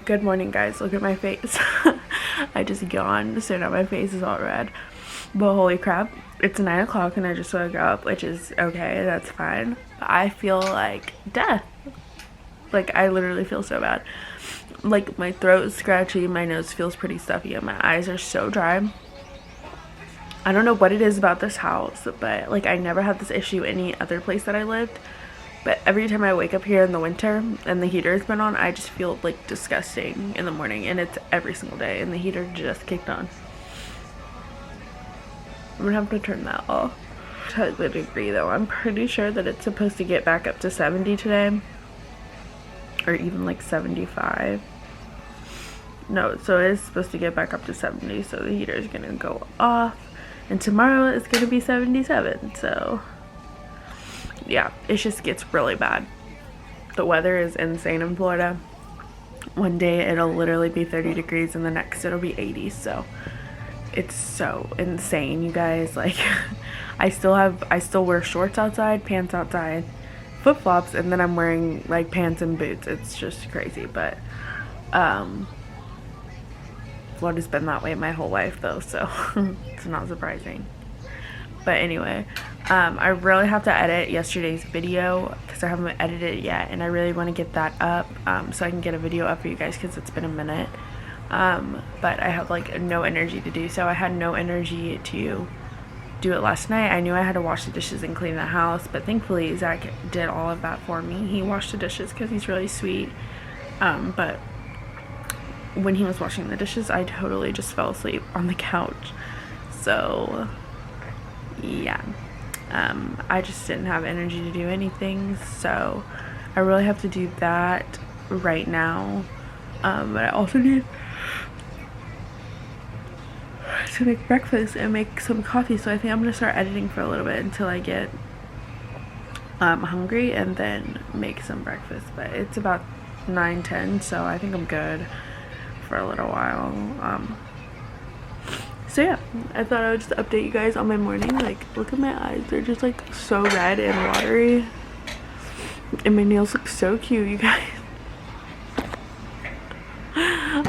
Good morning, guys. Look at my face. I just yawned, so now my face is all red. But holy crap, it's 9 o'clock and I just woke up, which is okay, that's fine. But I feel like death. Like, I literally feel so bad. Like, my throat is scratchy, my nose feels pretty stuffy, and my eyes are so dry. I don't know what it is about this house, but like, I never had this issue any other place that I lived. But every time I wake up here in the winter and the heater has been on, I just feel like disgusting in the morning, and it's every single day, and the heater just kicked on. I'm gonna have to turn that off. Check the degree though. I'm pretty sure that it's supposed to get back up to 70 today, or even like 75. No, so it is supposed to get back up to 70, so the heater is gonna go off, and tomorrow it's gonna be 77. So yeah, it just gets really bad. The weather is insane in Florida. One day it'll literally be 30 degrees and the next it'll be 80. So it's so insane, you guys. Like, I still wear shorts outside, pants outside, flip-flops, and then I'm wearing like pants and boots. It's just crazy. But Florida's been that way my whole life though, so it's not surprising. But anyway, I really have to edit yesterday's video because I haven't edited it yet, and I really want to get that up so I can get a video up for you guys because it's been a minute. But I have like no energy to do so. I had no energy to do it last night. I knew I had to wash the dishes and clean the house, but thankfully Zach did all of that for me. He washed the dishes because he's really sweet. But when he was washing the dishes, I totally just fell asleep on the couch. So yeah, I just didn't have energy to do anything, so I really have to do that right now. But I also need to make breakfast and make some coffee, so I think I'm gonna start editing for a little bit until I get hungry, and then make some breakfast. But it's about 9:10, so I think I'm good for a little while. So yeah, I thought I would just update you guys on my morning. Like, look at my eyes, they're just like so red and watery, and my nails look so cute, you guys.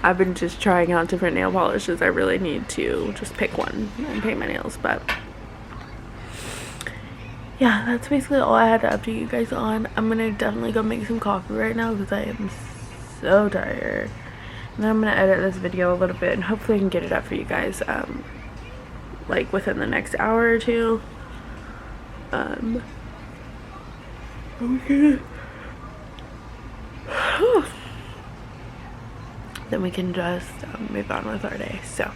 I've been just trying out different nail polishes. I really need to just pick one and paint my nails. But yeah, that's basically all I had to update you guys on. I'm gonna definitely go make some coffee right now because I am so tired. And then I'm gonna edit this video a little bit, and hopefully I can get it up for you guys like within the next hour or two. Then we can just move on with our day. So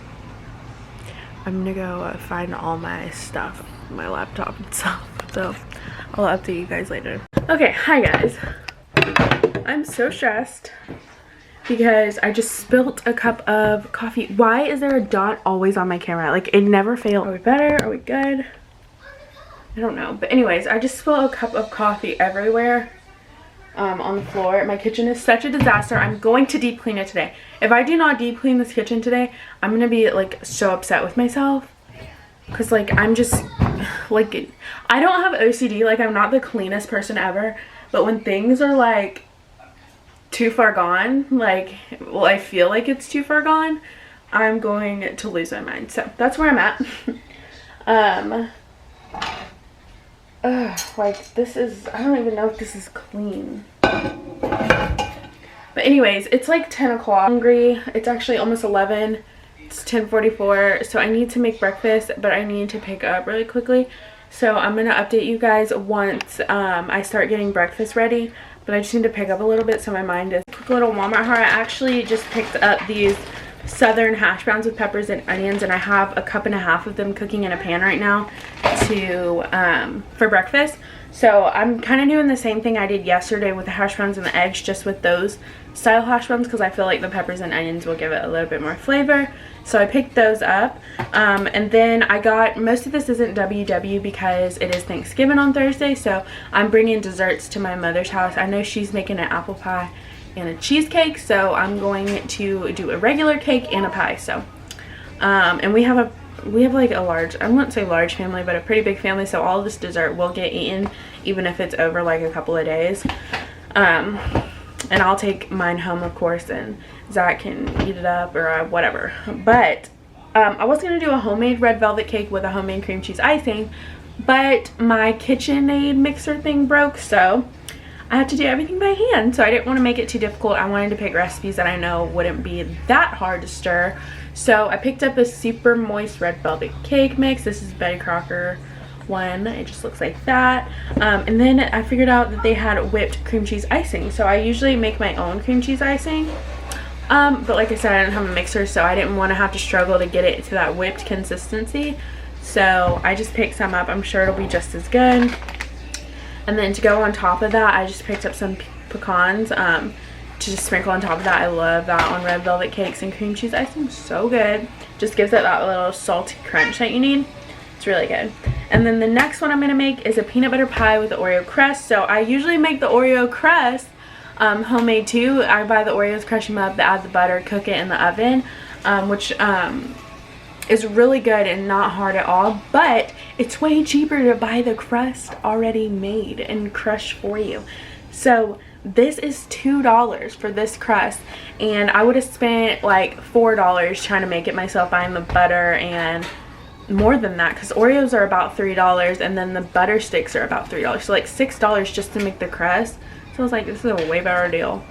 I'm gonna go find all my stuff, my laptop and stuff. So I'll update you guys later. Okay, hi guys. I'm so stressed because I just spilt a cup of coffee. Why is there a dot always on my camera? Like, it never fails. Are we better? Are we good? I don't know. But anyways, I just spilled a cup of coffee everywhere on the floor. My kitchen is such a disaster. I'm going to deep clean it today. If I do not deep clean this kitchen today, I'm gonna be like so upset with myself, because like, I'm just like, I don't have OCD. Like, I'm not the cleanest person ever, but when things are like too far gone, like, well, I feel like it's too far gone, I'm going to lose my mind. So that's where I'm at. Like, this is, I don't even know if this is clean. But anyways, it's like 10 o'clock. I'm hungry. It's actually almost 11. It's 10:44, so I need to make breakfast, but I need to pick up really quickly. So I'm gonna update you guys once I start getting breakfast ready. But I just need to pick up a little bit, so my mind is. Quick little Walmart haul. I actually just picked up these southern hash browns with peppers and onions, and I have a cup and a half of them cooking in a pan right now for breakfast. So I'm kind of doing the same thing I did yesterday with the hash browns and the eggs, just with those style hash browns, because I feel like the peppers and onions will give it a little bit more flavor. So I picked those up, and then I got, most of this isn't WW because it is Thanksgiving on Thursday, so I'm bringing desserts to my mother's house. I know she's making an apple pie and a cheesecake, so I'm going to do a regular cake and a pie. So and we have like a large, I wouldn't say large family, but a pretty big family, so all of this dessert will get eaten even if it's over like a couple of days. And I'll take mine home, of course, and Zach can eat it up or whatever. But I was going to do a homemade red velvet cake with a homemade cream cheese icing, but my KitchenAid mixer thing broke, so I had to do everything by hand. So I didn't want to make it too difficult. I wanted to pick recipes that I know wouldn't be that hard to stir. So I picked up a super moist red velvet cake mix. This is Betty Crocker one. It just looks like that. And then I figured out that they had whipped cream cheese icing. So I usually make my own cream cheese icing. But like I said, I didn't have a mixer, so I didn't want to have to struggle to get it to that whipped consistency. So I just picked some up. I'm sure it'll be just as good. And then to go on top of that, I just picked up some pecans to just sprinkle on top of that. I love that on red velvet cakes, and cream cheese icing is so good. Just gives it that little salty crunch that you need. It's really good. And then the next one I'm going to make is a peanut butter pie with the Oreo crust. So I usually make the Oreo crust homemade too. I buy the Oreos, crush them up, add the butter, cook it in the oven, which is really good and not hard at all. But it's way cheaper to buy the crust already made and crushed for you. So this is $2 for this crust, and I would have spent like $4 trying to make it myself, buying the butter, and more than that because Oreos are about $3 and then the butter sticks are about $3, so like $6 just to make the crust. So I was like, this is a way better deal.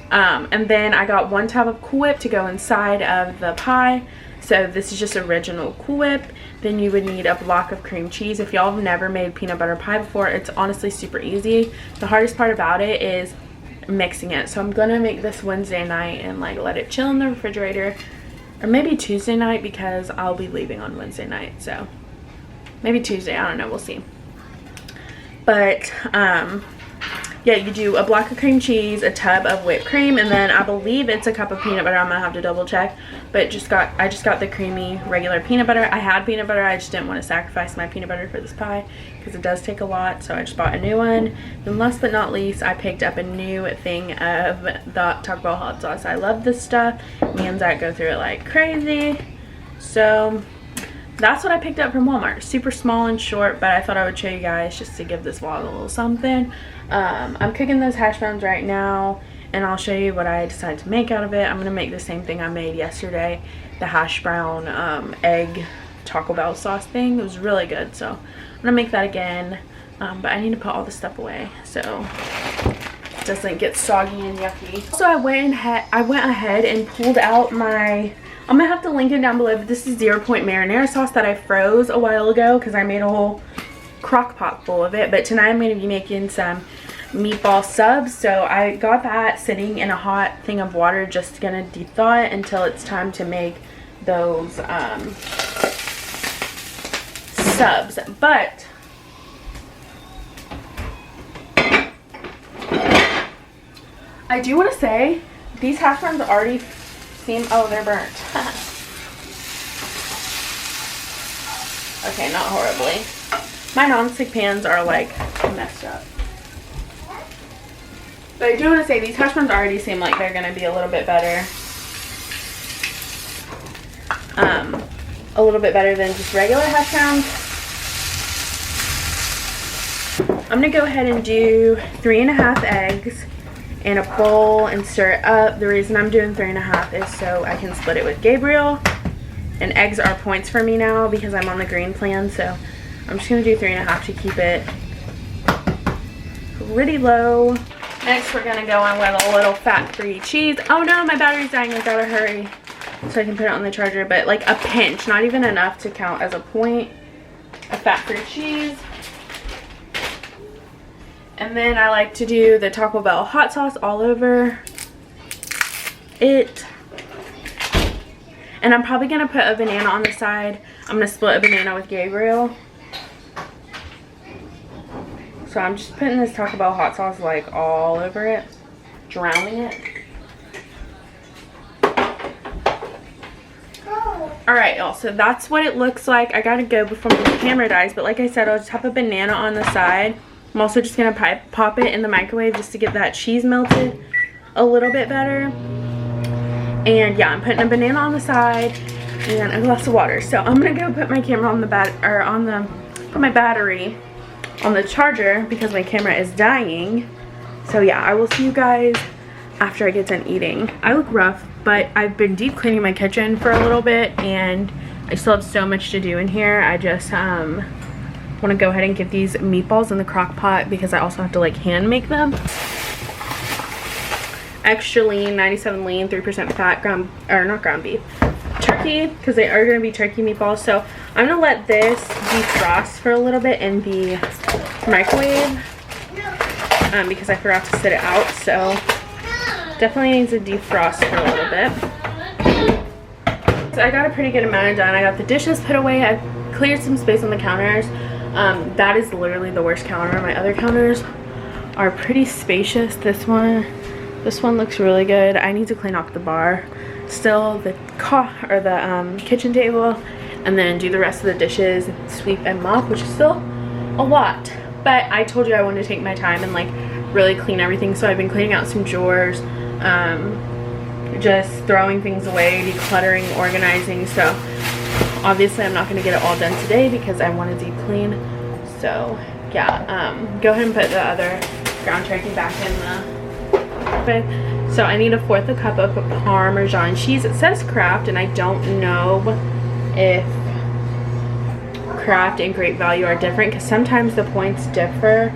And then I got 1 tab of Cool Whip to go inside of the pie. So this is just original Cool Whip. Then you would need a block of cream cheese. If y'all have never made peanut butter pie before, it's honestly super easy. The hardest part about it is mixing it. So I'm gonna make this Wednesday night and like let it chill in the refrigerator, or maybe Tuesday night because I'll be leaving on Wednesday night. So maybe Tuesday, I don't know, we'll see. But yeah, you do a block of cream cheese, a tub of whipped cream, and then I believe it's a cup of peanut butter. I'm gonna have to double check, but I just got the creamy regular peanut butter. I had peanut butter, I just didn't want to sacrifice my peanut butter for this pie because it does take a lot, so I just bought a new one. Then last but not least, I picked up a new thing of the Taco Bell hot sauce. I love this stuff. Me and Zach go through it like crazy. So that's what I picked up from Walmart. Super small and short, but I thought I would show you guys just to give this vlog a little something. I'm cooking those hash browns right now, and I'll show you what I decided to make out of it. I'm going to make the same thing I made yesterday, the hash brown egg Taco Bell sauce thing. It was really good, so I'm going to make that again, but I need to put all this stuff away so it doesn't get soggy and yucky. So I went ahead and pulled out my, I'm going to have to link it down below, but this is 0 Point marinara sauce that I froze a while ago because I made a whole crock pot full of it. But tonight I'm going to be making some meatball subs. So I got that sitting in a hot thing of water, just going to deep thaw it until it's time to make those subs. But I do want to say these hash browns already seem, oh, they're burnt. Okay, not horribly. My non-stick pans are like messed up. But I do want to say these hash browns already seem like they're going to be a little bit better. A little bit better than just regular hash browns. I'm going to go ahead and do 3.5 eggs in a bowl and stir it up. The reason I'm doing 3.5 is so I can split it with Gabriel. And eggs are points for me now because I'm on the green plan, so I'm just going to do 3.5 to keep it pretty low. Next, we're going to go on with a little fat-free cheese. Oh no, my battery's dying. I gotta hurry so I can put it on the charger. But like a pinch, not even enough to count as a point of fat-free cheese. And then I like to do the Taco Bell hot sauce all over it. And I'm probably going to put a banana on the side. I'm going to split a banana with Gabriel. So I'm just putting this Taco Bell hot sauce like all over it. Drowning it. Alright, y'all. So that's what it looks like. I got to go before my camera dies. But like I said, I'll just have a banana on the side. I'm also just going to pop it in the microwave just to get that cheese melted a little bit better. And yeah, I'm putting a banana on the side and a glass of water. So I'm going to go put my camera on the put my battery on the charger because my camera is dying. So yeah, I will see you guys after I get done eating. I look rough, but I've been deep cleaning my kitchen for a little bit and I still have so much to do in here. I just want to go ahead and get these meatballs in the crock pot because I also have to like hand make them. Extra lean, 97 lean, 3% fat, ground, or not ground beef, turkey, because they are going to be turkey meatballs. So I'm going to let this defrost for a little bit in the microwave because I forgot to sit it out. So definitely needs to defrost for a little bit. So I got a pretty good amount done. I got the dishes put away. I cleared some space on the counters. That is literally the worst counter. My other counters are pretty spacious. This one looks really good. I need to clean off the bar, still the kitchen table, and then do the rest of the dishes, sweep and mop, which is still a lot. But I told you I wanted to take my time and like really clean everything, so I've been cleaning out some drawers, just throwing things away, decluttering, organizing. So obviously I'm not going to get it all done today because I want to deep clean. So yeah, go ahead and put the other ground turkey back in the. So I need 1/4 cup of Parmesan cheese. It says Kraft, and I don't know if Kraft and Great Value are different because sometimes the points differ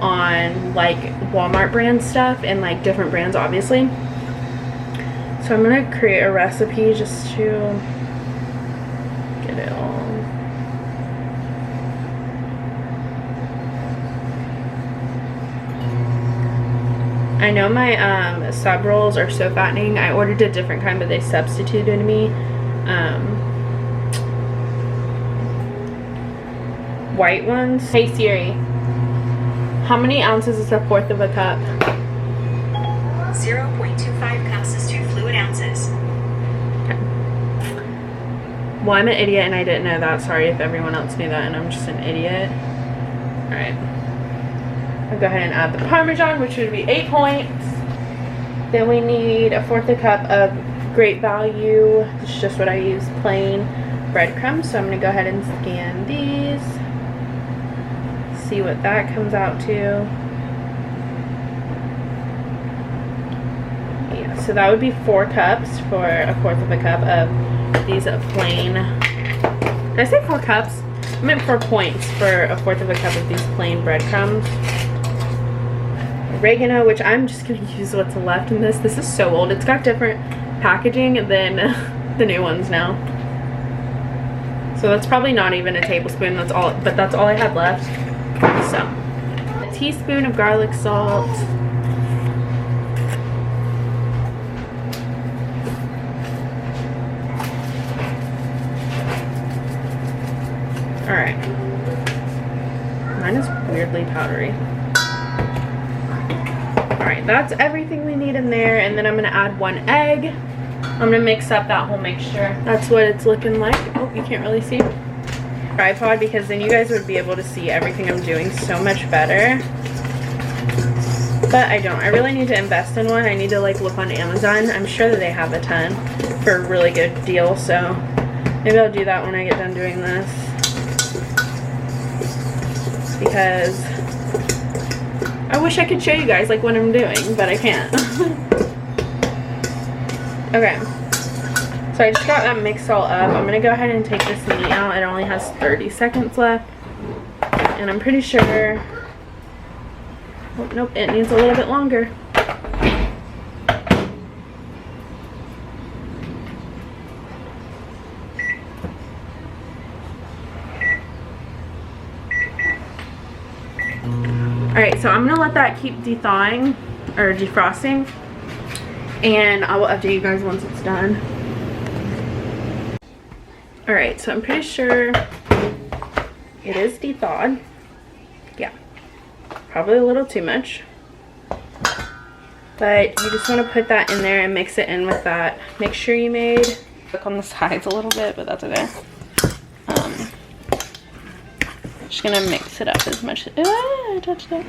on like Walmart brand stuff and like different brands obviously. So I'm gonna create a recipe just to get it all. I know my sub rolls are so fattening. I ordered a different kind, but they substituted me white ones. Hey Siri, how many ounces is 1/4 of a cup? 0.25 cups is 2 fluid ounces. Okay. Well, I'm an idiot and I didn't know that. Sorry if everyone else knew that and I'm just an idiot. Alright. I'll go ahead and add the Parmesan, which would be 8 points. Then we need 1/4 cup of Great Value. It's just what I use, plain breadcrumbs. So I'm going to go ahead and scan these. See what that comes out to. Yeah, so that would be 4 cups for 1/4 of a cup of these plain. Did I say 4 cups? I meant 4 points for 1/4 of a cup of these plain breadcrumbs. Oregano, which I'm just going to use what's left in this. This is so old. It's got different packaging than the new ones now. So that's probably not even a tablespoon. That's all, but that's all I had left. So, a teaspoon of garlic salt. Alright. Mine is weirdly powdery. Alright, that's everything we need in there, and then I'm going to add 1 egg. I'm going to mix up that whole mixture. That's what it's looking like. Oh, you can't really see. Tripod, because then you guys would be able to see everything I'm doing so much better. But I don't. I really need to invest in one. I need to like look on Amazon. I'm sure that they have a ton for a really good deal, so maybe I'll do that when I get done doing this. Because I wish I could show you guys like what I'm doing, but I can't. Okay, so I just got that mixed all up. I'm gonna go ahead and take this meat out. It only has 30 seconds left, and I'm pretty sure, oh, nope, it needs a little bit longer. Alright, so I'm going to let that keep de-thawing, or defrosting, and I will update you guys once it's done. Alright, so I'm pretty sure it is de-thawed. Yeah, probably a little too much. But you just want to put that in there and mix it in with that mixture you made. Look on the sides a little bit, but that's okay. Just gonna mix it up as much. I touched it.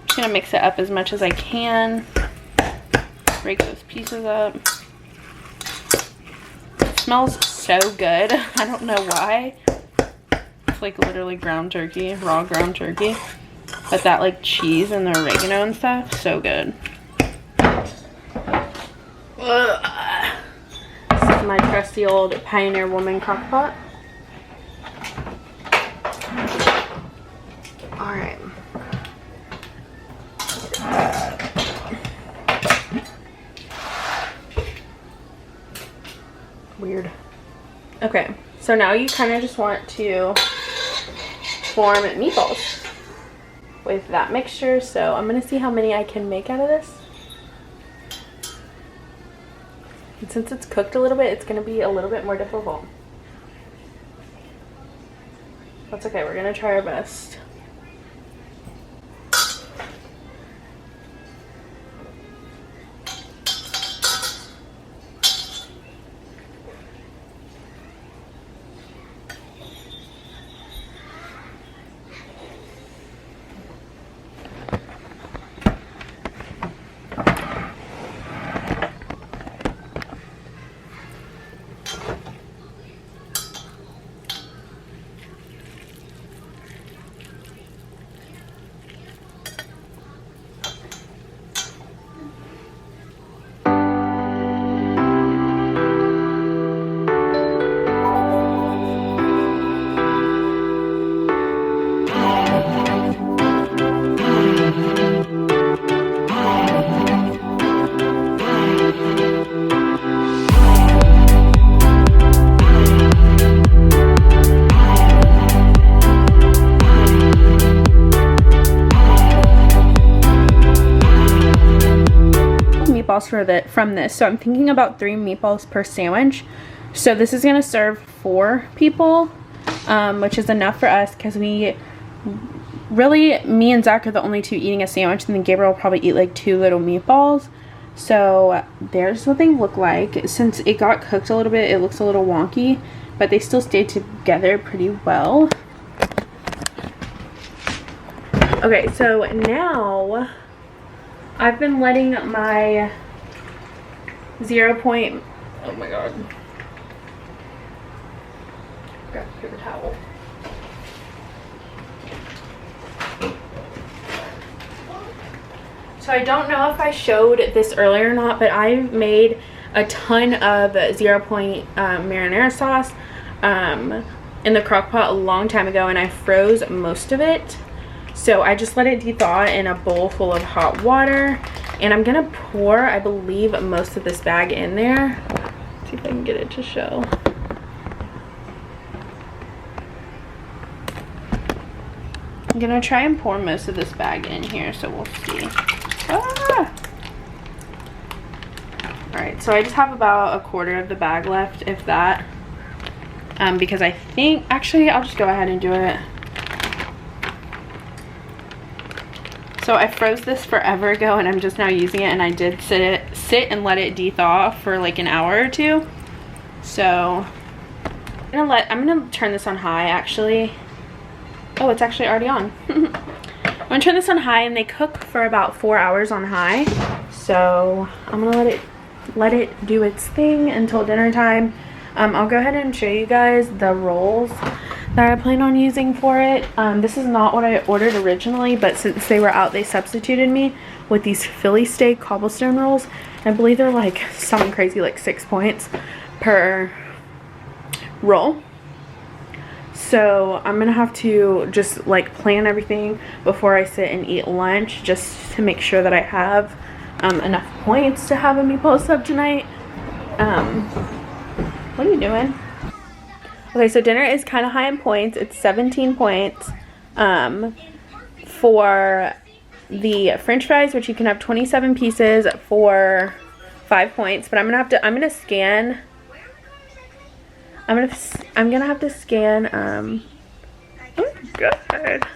Just gonna mix it up as much as I can. Break those pieces up. It smells so good. I don't know why. It's like literally ground turkey, raw ground turkey. But that like cheese and the oregano and stuff, so good. This is my trusty old Pioneer Woman crock pot. Alright. Weird. Okay, so now you kind of just want to form meatballs with that mixture. So I'm going to see how many I can make out of this. And since it's cooked a little bit, it's going to be a little bit more difficult. That's okay, we're going to try our best. Meatballs from this, so I'm thinking about 3 meatballs per sandwich. So this is gonna serve 4 people, which is enough for us because me and Zach are the only 2 eating a sandwich, and then Gabriel will probably eat like 2 little meatballs. So there's what they look like. Since it got cooked a little bit, it looks a little wonky, but they still stay together pretty well. Okay, so now I've been letting my 0 point, oh my god, grab a paper towel. So I don't know if I showed this earlier or not, but I've made a ton of 0 point marinara sauce in the crock pot a long time ago, and I froze most of it. So I just let it de-thaw in a bowl full of hot water, and I'm gonna pour, I believe, most of this bag in there. Let's see if I can get it to show. I'm gonna try and pour most of this bag in here, so we'll see. Ah! Alright, so I just have about 1/4 of the bag left, if that. Because I think, actually, I'll just go ahead and do it. So I froze this forever ago, and I'm just now using it, and I did sit and let it de-thaw for like an hour or 2. So I'm gonna turn this on high, actually. Oh, it's actually already on. I'm gonna turn this on high, and they cook for about 4 hours on high. So I'm gonna let it do its thing until dinner time. I'll go ahead and show you guys the rolls that I plan on using for it. This is not what I ordered originally, but since they were out, they substituted me with these Philly steak cobblestone rolls. I believe they're like something crazy, like 6 points per roll. So I'm gonna have to just like plan everything before I sit and eat lunch, just to make sure that I have enough points to have a meatball sub tonight. What are you doing? Okay, so dinner is kind of high in points. It's 17 points for the French fries, which you can have 27 pieces for 5 points. But I'm gonna have to scan. I'm gonna have to scan. Oh god.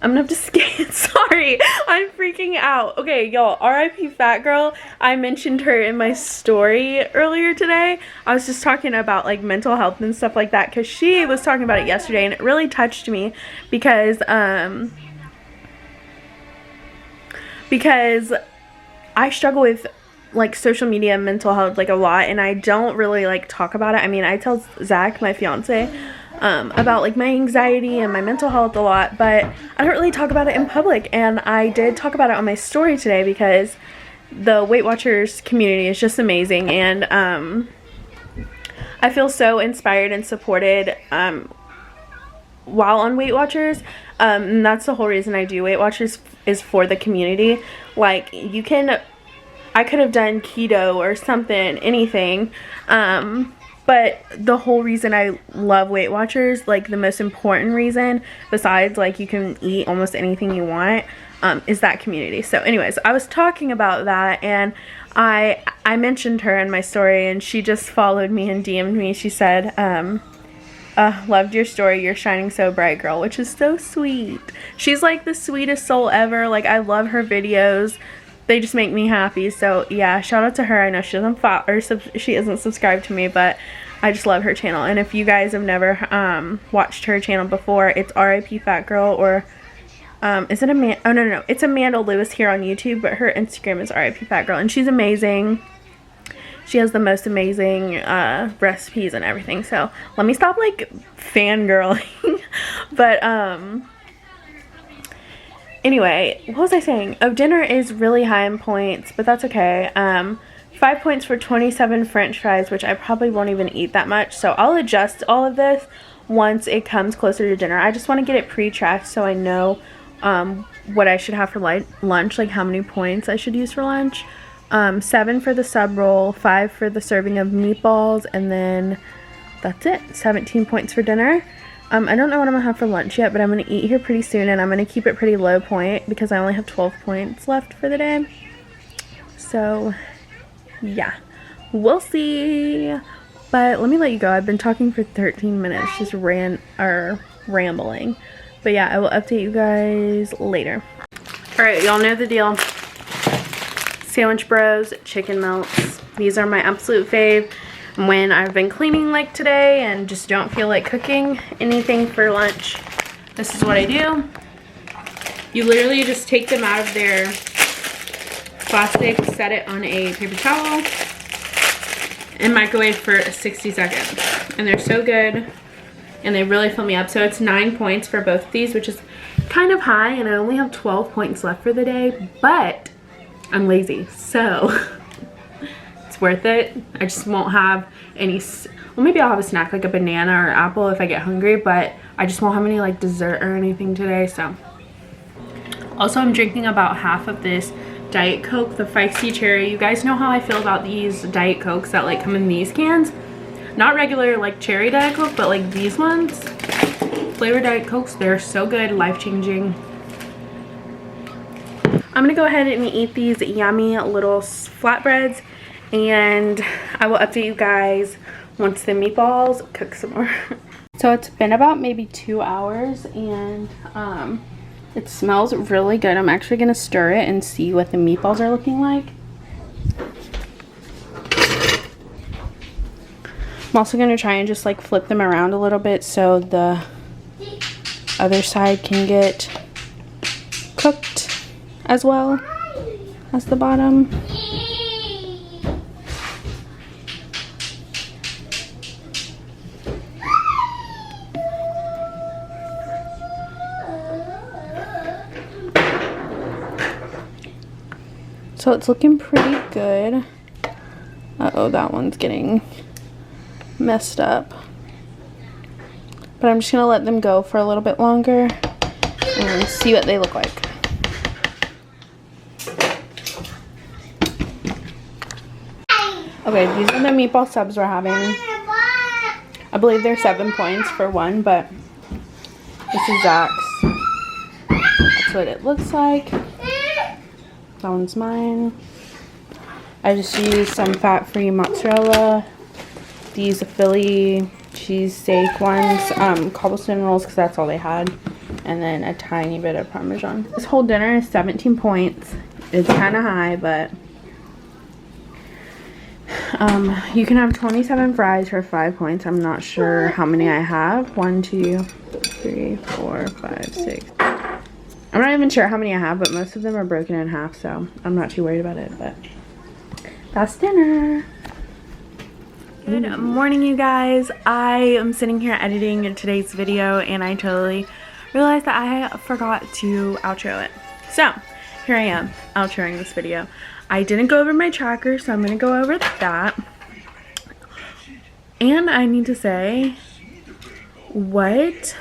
I'm gonna have to scan. Sorry, I'm freaking out. Okay, y'all, RIP Fat Girl. I mentioned her in my story earlier today. I was just talking about like mental health and stuff like that, because she was talking about it yesterday, and it really touched me because I struggle with like social media and mental health like a lot, and I don't really like talk about it. I mean, I tell Zach, my fiance, about like my anxiety and my mental health a lot, but I don't really talk about it in public. And I did talk about it on my story today because the Weight Watchers community is just amazing, and I feel so inspired and supported while on Weight Watchers. And that's the whole reason I do Weight Watchers, is for the community. Like, I could have done keto or something, anything, but the whole reason I love Weight Watchers, like the most important reason, besides like you can eat almost anything you want, is that community. So anyways, I was talking about that, and I mentioned her in my story, and she just followed me and DM'd me. She said, loved your story, you're shining so bright, girl, which is so sweet. She's like the sweetest soul ever. Like, I love her videos. They just make me happy. So yeah, shout out to her. I know she doesn't follow, or she isn't subscribed to me, but I just love her channel. And if you guys have never watched her channel before, it's RIP Fat Girl, or is it no, it's Amanda Lewis here on YouTube, but her Instagram is RIP Fat Girl, and she's amazing. She has the most amazing recipes and everything. So let me stop like fangirling. But anyway, what was I saying? Oh, dinner is really high in points, but that's okay. 5 points for 27 French fries, which I probably won't even eat that much. So I'll adjust all of this once it comes closer to dinner. I just want to get it pre-tracked so I know what I should have for lunch, like how many points I should use for lunch. 7 for the sub roll, 5 for the serving of meatballs, and then that's it. 17 points for dinner. I don't know what I'm gonna have for lunch yet, but I'm gonna eat here pretty soon, and I'm gonna keep it pretty low point because I only have 12 points left for the day. So yeah, we'll see. But let me let you go. I've been talking for 13 minutes, just rambling. But yeah, I will update you guys later. Alright, y'all know the deal. Sandwich Bros chicken melts. These are my absolute fave when I've been cleaning like today and just don't feel like cooking anything for lunch. This is what I do. You literally just take them out of their plastic, set it on a paper towel, and microwave for 60 seconds. And they're so good, and they really fill me up. So it's 9 points for both of these, which is kind of high, and I only have 12 points left for the day, but I'm lazy, so it's worth it. I just won't have any, well, maybe I'll have a snack like a banana or apple if I get hungry, but I just won't have any like dessert or anything today. So also, I'm drinking about half of this Diet Coke, the Feisty Cherry. You guys know how I feel about these Diet Cokes that like come in these cans. Not regular like cherry Diet Coke, but like these ones, flavored Diet Cokes. They're so good, life-changing. I'm gonna go ahead and eat these yummy little flatbreads, and I will update you guys once the meatballs cook some more. So it's been about maybe 2 hours, and it smells really good. I'm actually gonna stir it and see what the meatballs are looking like. I'm also gonna try and just like flip them around a little bit so the other side can get cooked as well as the bottom. So it's looking pretty good. Uh-oh, that one's getting messed up. But I'm just gonna let them go for a little bit longer and see what they look like. Okay, these are the meatball subs we're having. I believe they're 7 points for one, but this is Zach's. That's what it looks like. That one's mine. I just used some fat-free mozzarella. These Philly cheesesteak ones, cobblestone rolls, because that's all they had, and then a tiny bit of Parmesan. This whole dinner is 17 points. It's kind of high, but you can have 27 fries for 5 points. I'm not sure how many I have. 1, 2, 3, 4, 5, 6. I'm not even sure how many I have, but most of them are broken in half, so I'm not too worried about it. But that's dinner. Good morning, you guys. I am sitting here editing today's video, and I totally realized that I forgot to outro it. So here I am outroing this video. I didn't go over my tracker, so I'm going to go over that. And I need to say, what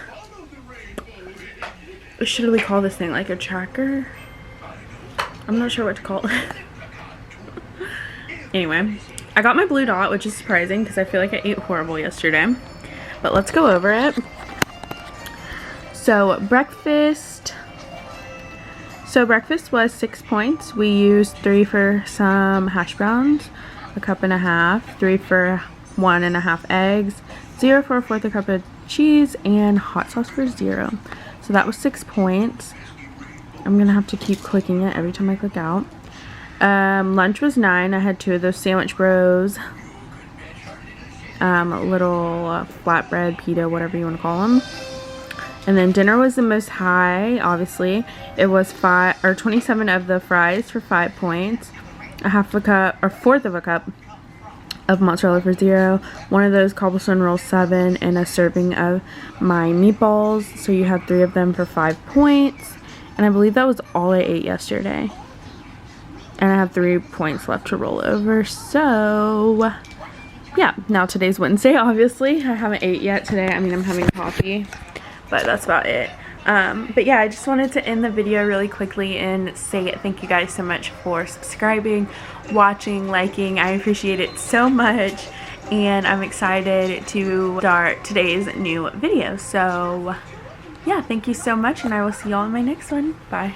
should we call this thing? Like a tracker? I'm not sure what to call it. Anyway, I got my blue dot, which is surprising because I feel like I ate horrible yesterday. But let's go over it. So breakfast. So breakfast was 6 points. We used 3 for some hash browns, a cup and a half, 3 for 1.5 eggs, 0 for a fourth a cup of cheese, and hot sauce for 0. So that was 6 points. I'm gonna have to keep clicking it every time I click out. Lunch was 9. I had 2 of those sandwich bros, little flatbread, pita, whatever you want to call them. And then dinner was the most high, obviously. It was 27 of the fries for 5 points, a half a cup or fourth of a cup of mozzarella for 0, 1 of those cobblestone rolls 7, and a serving of my meatballs. So you had 3 of them for 5 points. And I believe that was all I ate yesterday. And I have 3 points left to roll over. So yeah, now today's Wednesday, obviously. I haven't ate yet today. I mean, I'm having coffee, but that's about it. But yeah, I just wanted to end the video really quickly and say thank you guys so much for subscribing, watching, liking. I appreciate it so much, and I'm excited to start today's new video. So yeah, thank you so much, and I will see you all in my next one. Bye.